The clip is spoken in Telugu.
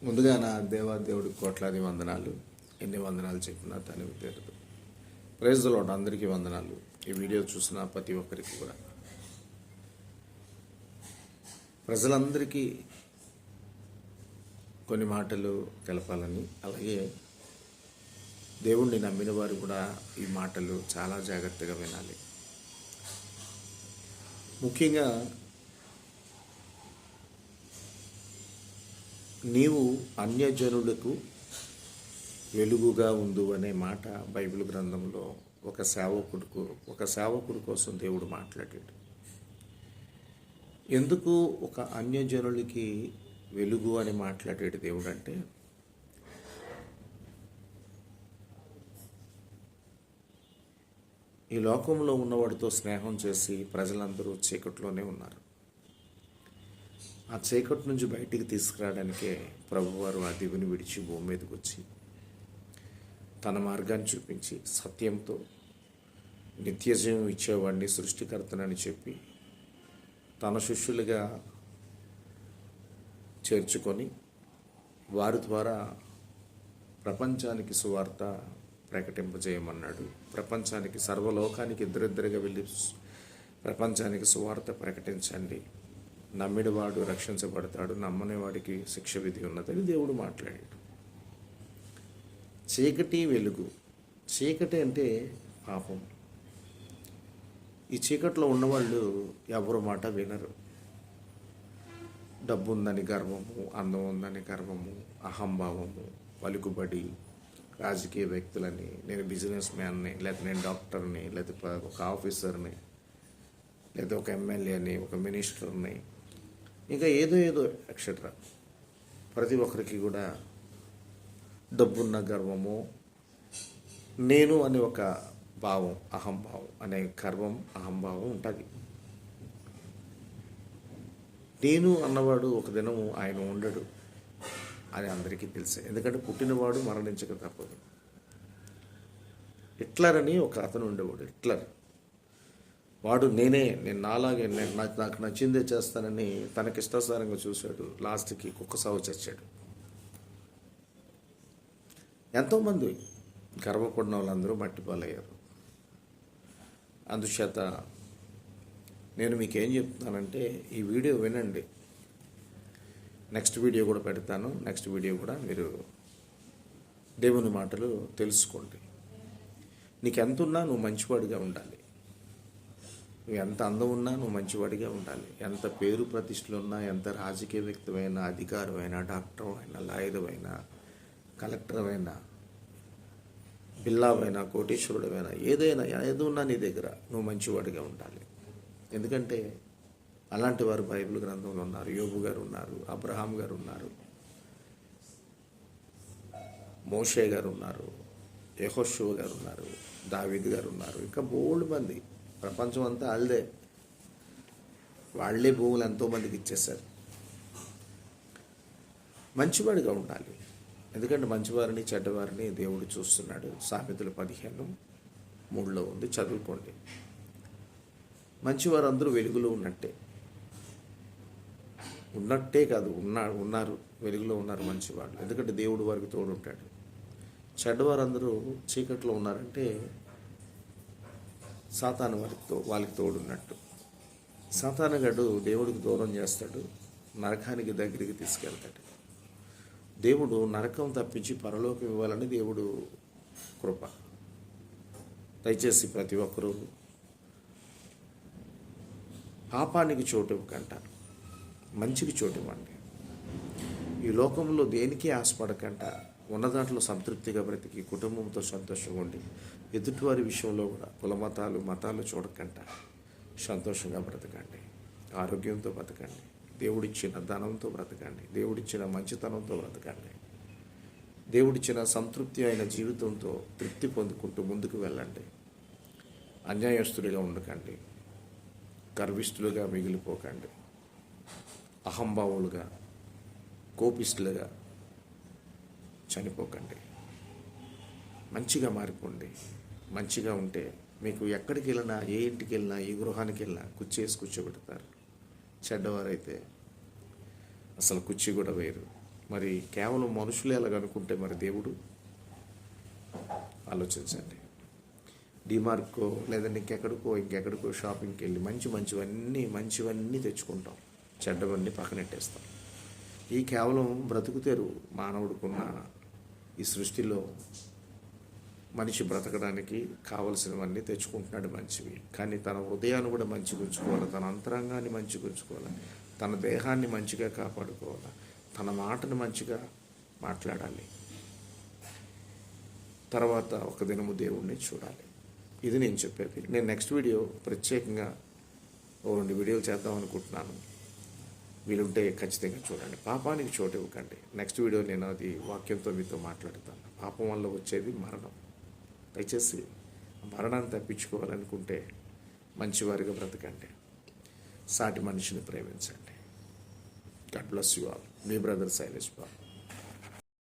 ముందుగా నా దేవుడికి కోట్లాది వందనాలు. ఎన్ని వందనాలు చెప్పినా తనివి తీరదు. Praise the Lord. అందరికీ వందనాలు. ఈ వీడియో చూసిన ప్రతి ఒక్కరికి కూడా ప్రజలందరికీ కొన్ని మాటలు తెలపాలని, అలాగే దేవుణ్ణి నమ్మిన వారు కూడా ఈ మాటలు చాలా జాగ్రత్తగా వినాలి. ముఖ్యంగా నీవు అన్యజనులకు వెలుగుగా ఉండు అనే మాట బైబిల్ గ్రంథంలో ఒక సేవకుడు కోసం దేవుడు మాట్లాడాడు. ఎందుకు ఒక అన్యజనులకి వెలుగు అని మాట్లాడాడు దేవుడు అంటే, ఈ లోకంలో ఉన్నవాడితో స్నేహం చేసి ప్రజలందరూ చీకట్లోనే ఉన్నారు. ఆ చీకటి నుంచి బయటికి తీసుకురావడానికే ప్రభువారు ఆ దివిని విడిచి భూమి మీదకి వచ్చి తన మార్గాన్ని చూపించి సత్యంతో నిత్యజీవం ఇచ్చేవాడిని సృష్టికర్తనని చెప్పి తన శిష్యులుగా చేర్చుకొని వారి ద్వారా ప్రపంచానికి సువార్త ప్రకటింపజేయమన్నాడు. ప్రపంచానికి, సర్వలోకానికి ఇద్దరిద్దరిగా వెళ్ళి ప్రపంచానికి సువార్త ప్రకటించండి, నమ్మిడివాడు రక్షించబడతాడు, నమ్మనివాడికి శిక్ష విధి ఉన్నదని దేవుడు మాట్లాడాడు. చీకటి వెలుగు. చీకటి అంటే పాపం. ఈ చీకట్లో ఉన్నవాళ్ళు ఎవరి మాట వినరు. డబ్బు ఉందని గర్వము, అందం ఉందని గర్వము, అహంభావము, పలుకుబడి, రాజకీయ వ్యక్తులని, నేను బిజినెస్ మ్యాన్ని, లేదా నేను డాక్టర్ని, లేదా ఒక ఆఫీసర్ని, లేదా ఒక ఎమ్మెల్యేని, ఒక మినిస్టర్ని, ఇంకా ఏదో ఎక్సెట్రా. ప్రతి ఒక్కరికి కూడా డబ్బున్న గర్వము, నేను అనే ఒక భావం, అహంభావం అనే గర్వం, అహంభావం ఉంటుంది. నేను అన్నవాడు ఒక దినము ఆయన ఉండడు అని అందరికీ తెలుసే. ఎందుకంటే పుట్టినవాడు మరణించక తప్పదు. హిట్లర్ అని ఒక అతను ఉండేవాడు. హిట్లర్ వాడు నేను నాలాగే నాకు నచ్చిందే చేస్తానని తనకిష్టాసారంగా చూశాడు. లాస్ట్కి కుక్క సాగు చచ్చాడు. ఎంతోమంది గర్వపడిన వాళ్ళందరూ మట్టిపాలయ్యారు. అందుచేత నేను మీకేం చెప్తున్నానంటే, ఈ వీడియో వినండి. నెక్స్ట్ వీడియో కూడా పెడతాను. నెక్స్ట్ వీడియో కూడా మీరు దేవుని మాటలు తెలుసుకోండి. నీకు ఎంత ఉన్నా నువ్వు మంచివాడిగా ఉండాలి. నువ్వు ఎంత అందం ఉన్నా నువ్వు మంచివాడిగా ఉండాలి. ఎంత పేరు ప్రతిష్టలు ఉన్నా, ఎంత రాజకీయ వ్యక్తివైనా, అధికారమైనా, డాక్టర్ అయినా, లాయర్ అయినా, కలెక్టర్ అయినా, బిల్లావైనా, కోటీశ్వరుడమైనా, ఏది ఉన్నా నీ దగ్గర నువ్వు మంచివాడిగా ఉండాలి. ఎందుకంటే అలాంటి వారు బైబిల్ గ్రంథంలో ఉన్నారు. యోబు గారు ఉన్నారు, అబ్రహాం గారు ఉన్నారు, మోషే గారు ఉన్నారు, యెహోషువ గారు ఉన్నారు, దావీదు గారు ఉన్నారు. ఇంకా బోల్డ్ మంది. ప్రపంచం అంతా వాళ్ళదే. వాళ్ళే భూములు ఎంతోమందికి ఇచ్చేశారు. మంచివాడిగా ఉండాలి. ఎందుకంటే మంచివారిని, చెడ్డవారిని దేవుడు చూస్తున్నాడు. సామెతలు 15:3 ఉంది, చదువుకోండి. మంచివారందరూ వెలుగులో ఉన్నట్టే కాదు, ఉన్నారు, వెలుగులో ఉన్నారు మంచివాళ్ళు. ఎందుకంటే దేవుడు వారికి తోడు ఉంటాడు. చెడ్డవారందరూ చీకట్లో ఉన్నారంటే సాతాను వాళ్ళకి తోడున్నట్టు. సాతానుగాడు దేవుడికి దూరం చేస్తాడు, నరకానికి దగ్గరికి తీసుకెళ్తాడు. దేవుడు నరకం తప్పించి పరలోకం ఇవ్వాలని దేవుడు కృప. దయచేసి ప్రతి ఒక్కరూ పాపానికి చోటు ఇవ్వకంట, మంచికి చోటు ఇవ్వండి. ఈ లోకంలో దేనికి ఆశపడకంట, ఉన్న దాంట్లో సంతృప్తిగా బ్రతికి కుటుంబంతో సంతోషంగా ఉండి, ఎదుటివారి విషయంలో కూడా మతాలు చూడకంట సంతోషంగా బ్రతకండి. ఆరోగ్యంతో బ్రతకండి. దేవుడిచ్చిన ధనంతో బ్రతకండి. దేవుడిచ్చిన మంచితనంతో బ్రతకండి. దేవుడిచ్చిన సంతృప్తి అయిన జీవితంతో తృప్తి పొందుకుంటూ ముందుకు వెళ్ళండి. అన్యాయస్తుడిగా ఉండకండి. గర్విష్ఠులుగా మిగిలిపోకండి. అహంభావులుగా, కోపిష్ఠులుగా చనిపోకండి. మంచిగా మారిపోండి. మంచిగా ఉంటే మీకు ఎక్కడికి వెళ్ళినా, ఏ ఇంటికి వెళ్ళినా, ఏ గృహానికి వెళ్ళినా కూర్చోబెడతారు. చెడ్డవారైతే అసలు కుర్చీ కూడా వేయరు. మరి కేవలం మనుషులే అలాగనుకుంటే మరి దేవుడు? ఆలోచించండి. డిమార్ట్కో లేదంటే ఇంకెక్కడికో షాపింగ్కి వెళ్ళి మంచివన్నీ తెచ్చుకుంటాం, చెడ్డవన్నీ పక్కనెట్టేస్తాం. ఈ కేవలం బ్రతుకుతెరు మానవుడికున్న ఈ సృష్టిలో మనిషి బ్రతకడానికి కావలసినవన్నీ తెచ్చుకుంటున్నాడు మంచివి. కానీ తన హృదయాన్ని కూడా మంచిగా ఉంచుకోవాలి, తన అంతరంగాన్ని మంచిగా ఉంచుకోవాలి, తన దేహాన్ని మంచిగా కాపాడుకోవాలి, తన మాటను మంచిగా మాట్లాడాలి. తర్వాత ఒక దినము దేవుణ్ణి చూడాలి. ఇది నేను చెప్పేది. నేను నెక్స్ట్ వీడియో ప్రత్యేకంగా 2 వీడియోలు చేద్దాం అనుకుంటున్నాను. వీలుంటే ఖచ్చితంగా చూడండి. పాపానికి చోటు ఇవ్వకండి. నెక్స్ట్ వీడియో నేను అది వాక్యంతో మీతో మాట్లాడతాను. పాపం వల్ల వచ్చేది మరణం. దయచేసి మరణాన్ని తప్పించుకోవాలనుకుంటే మంచివారిగా బ్రతకండి, సాటి మనిషిని ప్రేమించండి. God bless you all. Me brother Shailesh Babu.